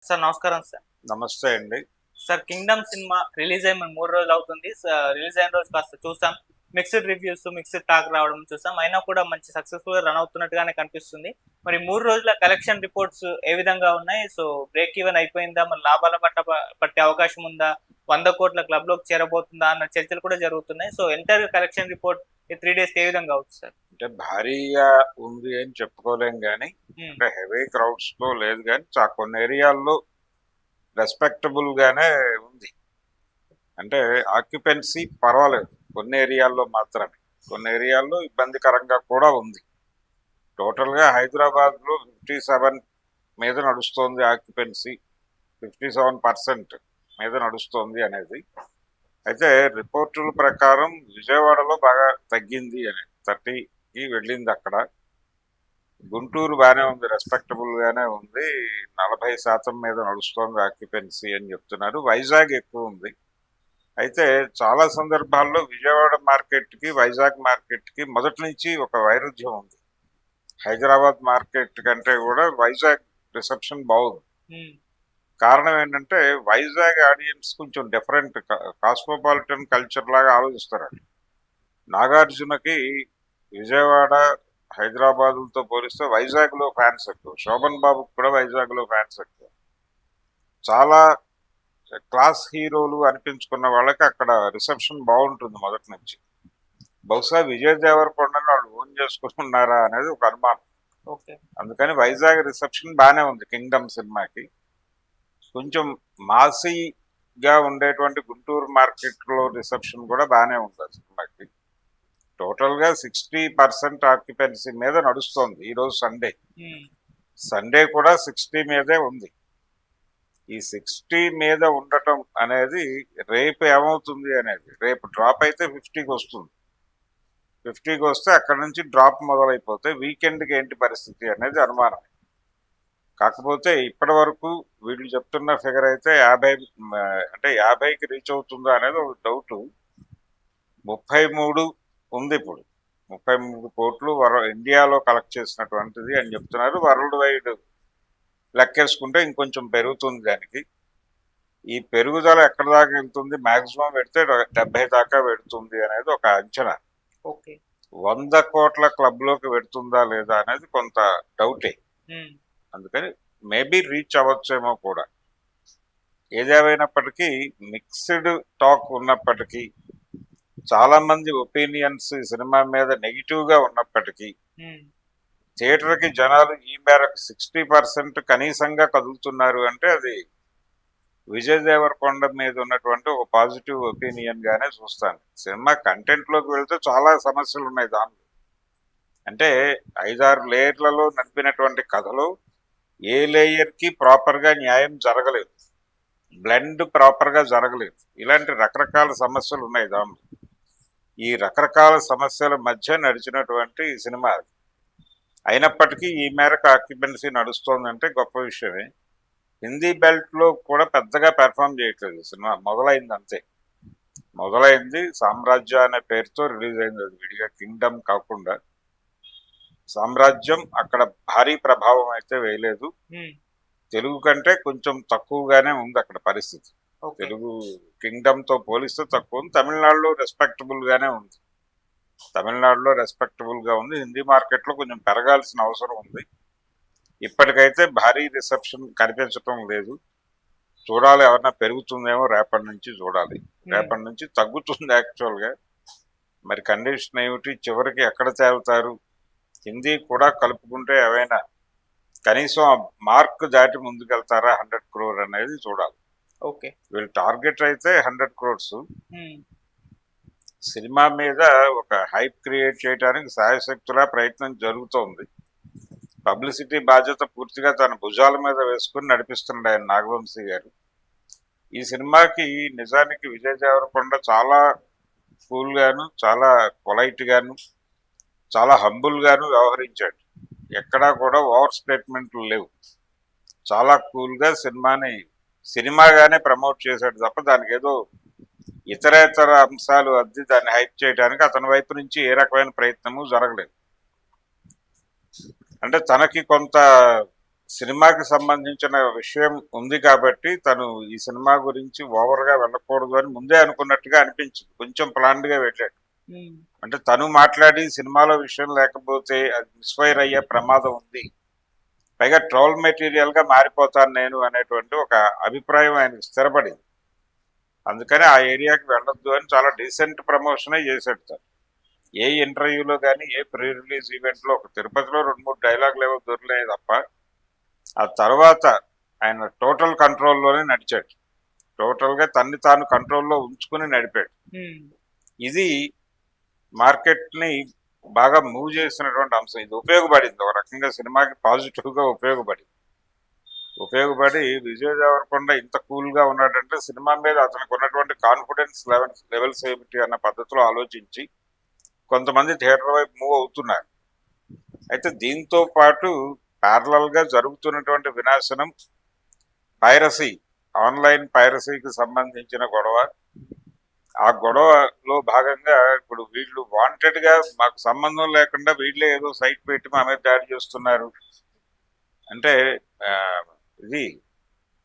Sir నమస్కారం sir. నమస్తే అండి. సార్ 'కింగ్డమ్' సినిమా రిలీజ్ అయ్యి 3 రోజులు అవుతుంది. రిలీజ్ అయిన రోజు కాస్త చూసాం. మిక్స్డ్ రివ్యూస్, మిక్స్డ్ టాక్ రావడం చూసాం. అయినా కూడా మంచి సక్సెస్‌ఫుల్‌గా రన్ అవుతున్నట్టుగానే కనిపిస్తుంది. మరి 3 రోజుల కలెక్షన్ రిపోర్ట్స్ ఏ విధంగా ఉన్నాయి? బ్రేక్ ఈవెన్ అయిపోయిందా? మరి లాభాల పట్టే అవకాశం ఉందా? 100,00,00,000 క్లబ్‌లోకి చేరబోతుందా? అన్న చర్చలు కూడా జరుగుతున్నాయి. ఎంటైర్ కలెక్షన్ రిపోర్ట్ ఈ 3 డేస్‌కి ఏ విధంగా అవుతుంది సార్? అంటే భారీగా ఉంది అని చెప్పుకోలేం గానీ, హ్మ్. అంటే హెవీ క్రౌడ్స్‌తో లేదు గానీ, కొన్ని ఏరియాల్లో రెస్పెక్టబుల్ గానే ఉంది. అంటే ఆక్యుపెన్సీ పర్వాలేదు. కొన్ని ఏరియాల్లో మాత్రమే. కొన్ని ఏరియాల్లో ఇబ్బందికరంగా కూడా ఉంది. టోటల్‌గా హైదరాబాద్‌లో 57 మీద నడుస్తోంది ఆక్యుపెన్సీ. 57% మీద నడుస్తోంది అనేది. అయితే రిపోర్టుల ప్రకారం విజయవాడలో బాగా తగ్గింది అని 30కి వెళ్ళింది అక్కడ. గుంటూరు బాగానే ఉంది, రెస్పెక్టబుల్ గానే ఉంది. 40% మీద నడుస్తోంది ఆక్యుపెన్సీ అని చెప్తున్నారు. వైజాగ్ ఎక్కువ ఉంది. అయితే చాలా సందర్భాల్లో విజయవాడ మార్కెట్కి వైజాగ్ మార్కెట్కి మొదటి నుంచి ఒక వైరుధ్యం ఉంది. హైదరాబాద్ మార్కెట్ కంటే కూడా వైజాగ్ రిసెప్షన్ బాగుంది. హ్మ్. కారణం ఏంటంటే వైజాగ్ ఆడియన్స్ కొంచెం డిఫరెంట్, కాస్మోపాలిటన్ కల్చర్ లాగా ఆలోచిస్తారు. నాగార్జునకి విజయవాడ, హైదరాబాదులతో పోలిస్తే వైజాగ్లో ఫ్యాన్స్ ఎక్కువ. శోభన్ బాబుకి కూడా వైజాగ్లో ఫ్యాన్స్ ఎక్కువ. చాలా క్లాస్ హీరోలు అనిపించుకున్న వాళ్ళకి అక్కడ రిసెప్షన్ బాగుంటుంది మొదటి నుంచి. బహుశా విజయ్ దేవరకొండని వాళ్ళు ఓన్ చేసుకుంటున్నారా అనేది ఒక అనుమానం. ఓకే. అందుకని వైజాగ్ రిసెప్షన్ బాగానే ఉంది కింగ్డమ్ సినిమాకి. కొంచెం మాసీగా ఉండేటువంటి గుంటూరు మార్కెట్లో రిసెప్షన్ కూడా బాగానే ఉంది ఆ సినిమాకి. టోటల్గా 60% ఆక్యుపెన్సీ మీద నడుస్తోంది ఈరోజు సండే. హ్మ్. సండే కూడా 60 మీదే ఉంది. ఈ 60 మీద ఉండటం అనేది రేపు ఏమవుతుంది అనేది, రేపు డ్రాప్ అయితే 50కి వస్తుంది. 50కి వస్తే అక్కడ నుంచి డ్రాప్ మొదలైపోతే వీకెండ్కి ఏంటి పరిస్థితి అనేది అనుమానం. కాకపోతే ఇప్పటి వరకు వీళ్ళు చెప్తున్న ఫిగర్ అయితే 50, అంటే 50కి రీచ్ అవుతుందా అనేది ఒక డౌట్. 33 ఉంది ఇప్పుడు. 33 కోట్లు ఇండియాలో కలెక్ట్ చేసినటువంటిది అని చెప్తున్నారు. వరల్డ్ వైడ్ లెక్కేసుకుంటే ఇంకొంచెం పెరుగుతుంది దానికి. ఈ పెరుగుదల ఎక్కడ దాకా వెళ్తుంది, మాక్సిమం పెడితే 70 దాకా పెడుతుంది అనేది ఒక అంచనా. ఓకే. 100 కోట్ల క్లబ్ లోకి పెడుతుందా లేదా అనేది కొంత డౌటే. హ్మ్. అందుకని మేబీ రీచ్ అవ్వచ్చేమో కూడా. ఏదేమైనప్పటికీ మిక్స్డ్ టాక్ ఉన్నప్పటికీ, చాలా మంది ఒపీనియన్స్ ఈ సినిమా మీద నెగిటివ్ గా ఉన్నప్పటికీ, హ్మ్. థియేటర్ కి జనాలు ఈ మేరకు 60% కనీసంగా కదులుతున్నారు అంటే అది విజయ్ దేవరకొండ మీద ఉన్నటువంటి ఒక పాజిటివ్ ఒపీనియన్ గానే చూస్తాను. సినిమా కంటెంట్ లోకి వెళ్తే చాలా సమస్యలు ఉన్నాయి దానిలో. అంటే 5-6 లేయర్లలో నడిపినటువంటి కథలో ఏ లేయర్ కి ప్రాపర్ గా న్యాయం జరగలేదు, బ్లెండ్ ప్రాపర్ గా జరగలేదు. ఇలాంటి రకరకాల సమస్యలు ఉన్నాయి దానిలో. ఈ రకరకాల సమస్యల మధ్య నడిచినటువంటి ఈ సినిమా. అయినప్పటికీ ఈ మేరకు ఆక్యుపెన్సీ నడుస్తోందంటే గొప్ప విషయమే. హిందీ బెల్ట్ లో కూడా పెద్దగా పెర్ఫామ్ చేయట్లేదు ఈ సినిమా. మొదలైంది అంతే. మొదలైంది సామ్రాజ్య అనే పేరుతో రిలీజ్ అయింది. అది విడిగా కింగ్డమ్ కాకుండా. సామ్రాజ్యం అక్కడ భారీ ప్రభావం అయితే వేయలేదు. హ్మ్. తెలుగు కంటే కొంచెం తక్కువగానే ఉంది అక్కడ పరిస్థితి. ఓకే. తెలుగు కింగ్డమ్ తో పోలిస్తే తక్కువ ఉంది. తమిళనాడులో రెస్పెక్టబుల్ గానే ఉంది. తమిళనాడులో రెస్పెక్టబుల్ గా ఉంది. హిందీ మార్కెట్ లో కొంచెం పెరగాల్సిన అవసరం ఉంది. ఇప్పటికైతే భారీ రిసెప్షన్ కనిపించటం లేదు. చూడాలి, ఎవరన్నా పెరుగుతుందేమో రేపటి నుంచి చూడాలి. హ్మ్. రేపటి నుంచి తగ్గుతుంది యాక్చువల్ గా. మరి కండిషన్ ఏమిటి, చివరికి ఎక్కడ తేలుతారు? హిందీ కూడా కలుపుకుంటే ఏవైనా కనీసం ఆ మార్క్ దాటి ముందుకెళ్తారా 100 crore అనేది చూడాలి. ఓకే. వీళ్ళు టార్గెట్ అయితే 100 crores. హ్మ్. సినిమా మీద ఒక హైప్ క్రియేట్ చేయడానికి సాయశక్తులా ప్రయత్నం జరుగుతోంది. పబ్లిసిటీ బాధ్యత పూర్తిగా తన భుజాల మీద వేసుకుని నడిపిస్తున్నాడు ఆయన నాగవంశీ గారు. ఈ సినిమాకి నిజానికి విజయ్ దేవరకొండ చాలా కూల్ గాను, చాలా పొలైట్ గాను, చాలా హంబుల్ గాను వ్యవహరించాడు. ఎక్కడా కూడా ఓవర్ స్టేట్మెంట్లు లేవు. చాలా కూల్ గా సినిమాని సినిమాగానే ప్రమోట్ చేశాడు తప్ప దానికి ఏదో ఇతరేతర అంశాలు అద్ది దాన్ని హైప్ చేయడానికి అతని వైపు నుంచి ఏ రకమైన ప్రయత్నము జరగలేదు. అంటే తనకి కొంత సినిమాకి సంబంధించిన విషయం ఉంది కాబట్టి తను ఈ సినిమా గురించి ఓవర్గా వెళ్ళకూడదు అని ముందే అనుకున్నట్టుగా అనిపించింది. కొంచెం ప్లాన్డ్గా వెళ్ళాడు. ఉమ్, అంటే తను మాట్లాడి సినిమాలో విషయం లేకపోతే అది మిస్ఫైర్ అయ్యే ప్రమాదం ఉంది, పైగా ట్రోల్ మెటీరియల్ గా మారిపోతాను నేను అనేటువంటి ఒక అభిప్రాయం ఆయనకు స్థిరపడింది. అందుకని ఆ ఏరియాకి వెళ్ళొద్దు అని చాలా డీసెంట్ ప్రమోషనే చేశాడు తను. ఏ ఇంటర్వ్యూలో కానీ ఏ ప్రీ రిలీజ్ ఈవెంట్లో ఒక తిరుపతిలో 2-3 డైలాగులు ఏవో దొరికాయి తప్ప ఆ తర్వాత ఆయన టోటల్ కంట్రోల్లోనే నడిచాడు. టోటల్గా తన్ని తాను కంట్రోల్లో ఉంచుకుని నడిపాడు. ఉమ్, ఇది మార్కెట్ని బాగా మూవ్ చేసినటువంటి అంశం. ఇది ఉపయోగపడింది, ఒక రకంగా సినిమాకి పాజిటివ్గా ఉపయోగపడి విజయ్ దేవరకొండ ఇంత కూల్గా ఉన్నాడంటే సినిమా మీద అతనికి ఉన్నటువంటి కాన్ఫిడెన్స్ లెవెల్స్ ఏమిటి అన్న పద్ధతిలో ఆలోచించి కొంతమంది థియేటర్ వైపు మూవ్ అవుతున్నారు. అయితే దీంతో పాటు ప్యారలల్గా జరుగుతున్నటువంటి వినాశనం, పైరసీ, ఆన్లైన్ పైరసీకి సంబంధించిన గొడవ. ఆ గొడవలో భాగంగా ఇప్పుడు వీళ్ళు వాంటెడ్గా మాకు సంబంధం లేకుండా వీళ్ళే ఏదో సైట్ పెట్టి మా మీద దాడి చేస్తున్నారు అంటే ఇది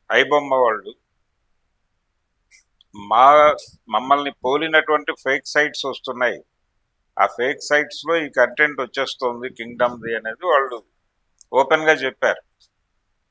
ఐబొమ్మ వాళ్ళు మమ్మల్ని పోలినటువంటి ఫేక్ సైట్స్ వస్తున్నాయి, ఆ ఫేక్ సైట్స్లో ఈ కంటెంట్ వచ్చేస్తుంది కింగ్డమ్ది అనేది వాళ్ళు ఓపెన్గా చెప్పారు.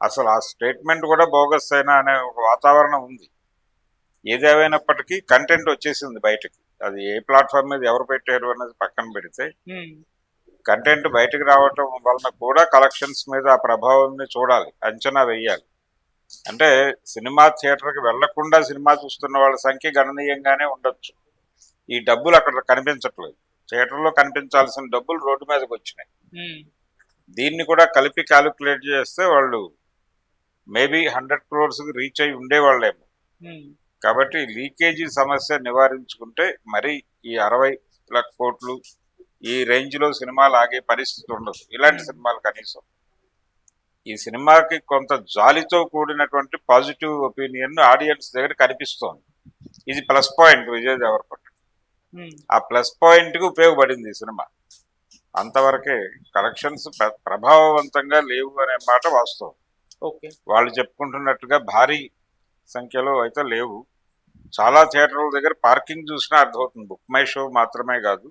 అసలు ఆ స్టేట్మెంట్ కూడా బోగస్ అయినా అనే ఒక వాతావరణం ఉంది. ఏదేమైనప్పటికీ కంటెంట్ వచ్చేసింది బయటకి. అది ఏ ప్లాట్ఫామ్ మీద ఎవరు పెట్టారు అనేది పక్కన పెడితే కంటెంట్ బయటకు రావటం వలన కూడా కలెక్షన్స్ మీద ఆ ప్రభావాన్ని చూడాలి, అంచనా వేయాలి. అంటే సినిమా థియేటర్కి వెళ్లకుండా సినిమా చూస్తున్న వాళ్ళ సంఖ్య గణనీయంగానే ఉండొచ్చు. ఈ డబ్బులు అక్కడ కనిపించట్లేదు, థియేటర్లో కనిపించాల్సిన డబ్బులు రోడ్డు మీదకి వచ్చినాయి. దీన్ని కూడా కలిపి క్యాలిక్యులేట్ చేస్తే వాళ్ళు మేబీ 100 crores రీచ్ అయి ఉండేవాళ్ళేమో. కాబట్టి లీకేజీ సమస్య నివారించుకుంటే మరి ఈ 60 కోట్లు ఈ రేంజ్లో సినిమాలు ఆగే పరిస్థితి ఉండదు. ఇలాంటి సినిమాలు కనీసం ఈ సినిమాకి కొంత జాలితో కూడినటువంటి పాజిటివ్ ఒపీనియన్ ఆడియన్స్ దగ్గర కనిపిస్తోంది. ఇది ప్లస్ పాయింట్ విజయ్ దేవరకొండ. ఆ ప్లస్ పాయింట్కి ఉపయోగపడింది ఈ సినిమా. అంతవరకే. కలెక్షన్స్ ప్రభావవంతంగా లేవు అనే మాట వాస్తవం. వాళ్ళు చెప్పుకుంటున్నట్టుగా భారీ సంఖ్యలో అయితే లేవు. చాలా థియేటర్ల దగ్గర పార్కింగ్ చూసినా అర్థమవుతుంది. బుక్ మై షో మాత్రమే కాదు,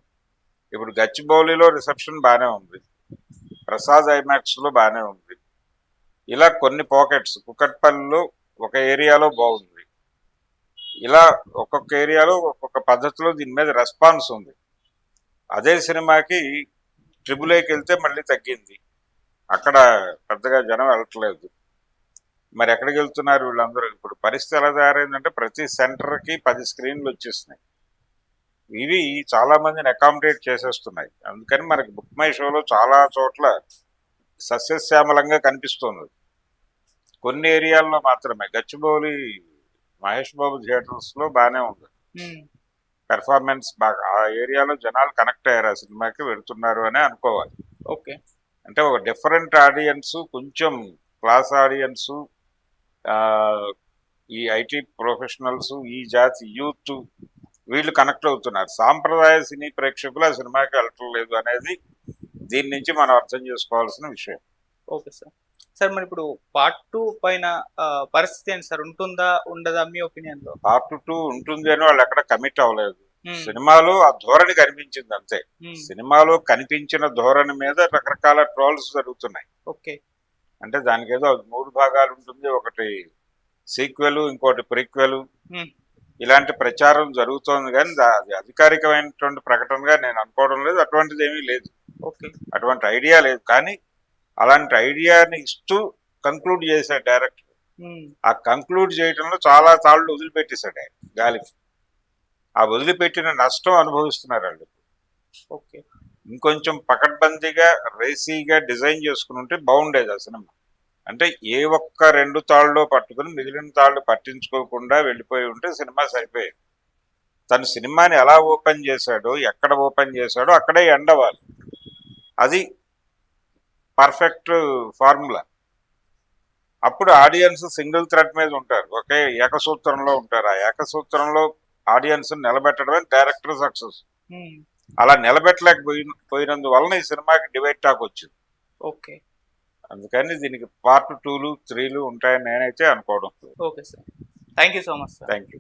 ఇప్పుడు గచ్చిబౌలిలో రిసెప్షన్ బాగానే ఉంది, ప్రసాద్ ఐమాక్స్లో బాగానే ఉంది. ఇలా కొన్ని పాకెట్స్, కుకట్పల్లిలో ఒక ఏరియాలో బాగుంది. ఇలా ఒక్కొక్క ఏరియాలో ఒక్కొక్క పద్ధతిలో దీని మీద రెస్పాన్స్ ఉంది. అదే సినిమాకి ట్రిబుల్-ఏకి వెళ్తే మళ్ళీ తగ్గింది, అక్కడ పెద్దగా జనం వెళ్ళట్లేదు. మరి ఎక్కడికి వెళ్తున్నారు వీళ్ళందరూ? ఇప్పుడు పరిస్థితి ఎలా తయారైందంటే ప్రతి సెంటర్కి 10 స్క్రీన్లు వచ్చేస్తున్నాయి. ఇవి చాలా మందిని అకామిడేట్ చేసేస్తున్నాయి. అందుకని మనకి బుక్ మై షోలో చాలా చోట్ల సస్యశ్యామలంగా కనిపిస్తుంది. కొన్ని ఏరియాల్లో మాత్రమే. గచ్చిబౌలి మహేష్ బాబు థియేటర్స్లో బాగానే ఉంది పెర్ఫార్మెన్స్, బాగా ఆ ఏరియాలో జనాలు కనెక్ట్ అయ్యారు, ఆ సినిమాకి వెళుతున్నారు అని అనుకోవాలి. అంటే ఒక డిఫరెంట్ ఆడియన్స్, కొంచెం క్లాస్ ఆడియన్స్, ఈ ఐటీ ప్రొఫెషనల్స్, ఈ జాతి యూత్, వీళ్ళు కనెక్ట్ అవుతున్నారు. సాంప్రదాయ సినీ ప్రేక్షకులు ఆ సినిమాకి వెళ్ళటం లేదు అనేది దీని నుంచి మనం అర్థం చేసుకోవాల్సిన విషయం. Okay sir. సార్ మరి ఇప్పుడు పార్ట్ 2 పైన పరిస్థితి ఏంటి సార్? ఉంటుందా ఉండదా మీ ఒపీనియన్ లో? పార్ట్ 2 ఉంటుంది అని వాళ్ళు ఎక్కడ కమిట్ అవ్వలేదు. సినిమాలో ఆ ధోరణి కనిపించింది అంతే. సినిమాలో కనిపించిన ధోరణి మీద రకరకాల ట్రోల్స్ జరుగుతున్నాయి. ఓకే. అంటే దానికి ఏదో 3 భాగాలు ఉంటుంది, ఒకటి సీక్వెల్, ఇంకోటి ప్రీక్వెల్, ఇలాంటి ప్రచారం జరుగుతోంది. కానీ అది అధికారికమైనటువంటి ప్రకటనగా నేను అనుకోవడం లేదు. అటువంటిది ఏమీ లేదు, అటువంటి ఐడియా లేదు. కానీ అలాంటి ఐడియాని ఇస్తూ కంక్లూడ్ చేశాడు డైరెక్టర్. ఆ కంక్లూడ్ చేయడంలో చాలా తాళ్ళు వదిలిపెట్టేశాడు ఆయన గాలికి. ఆ వదిలిపెట్టిన నష్టం అనుభవిస్తున్నారు వాళ్ళు. ఇంకొంచెం పకడ్బందీగా రేసీగా డిజైన్ చేసుకుని ఉంటే బాగుండేది ఆ సినిమా. అంటే ఏ ఒక్క 2 తాళ్ళలో పట్టుకుని మిగిలిన తాళ్ళు పట్టించుకోకుండా వెళ్ళిపోయి ఉంటే సినిమా సరిపోయేది. తను సినిమాని ఎలా ఓపెన్ చేశాడో, ఎక్కడ ఓపెన్ చేశాడో అక్కడే ఎండ్ అవ్వాలి. అది పర్ఫెక్ట్ ఫార్ములా. అప్పుడు ఆడియన్స్ సింగిల్ థ్రెడ్ మీద ఉంటారు, ఒకే ఏకసూత్రంలో ఉంటారు. ఆ ఏకసూత్రంలో ఆడియన్స్ నిలబెట్టడమే డైరెక్టర్ సక్సెస్. అలా నిలబెట్టలేకపోయినందువలన ఈ సినిమాకి డివైడ్ టాక్ వచ్చింది. అందుకని దీనికి పార్ట్ 2లు 3లు ఉంటాయని నేనైతే అనుకోవడం. Okay sir, thank you so much sir. Thank you.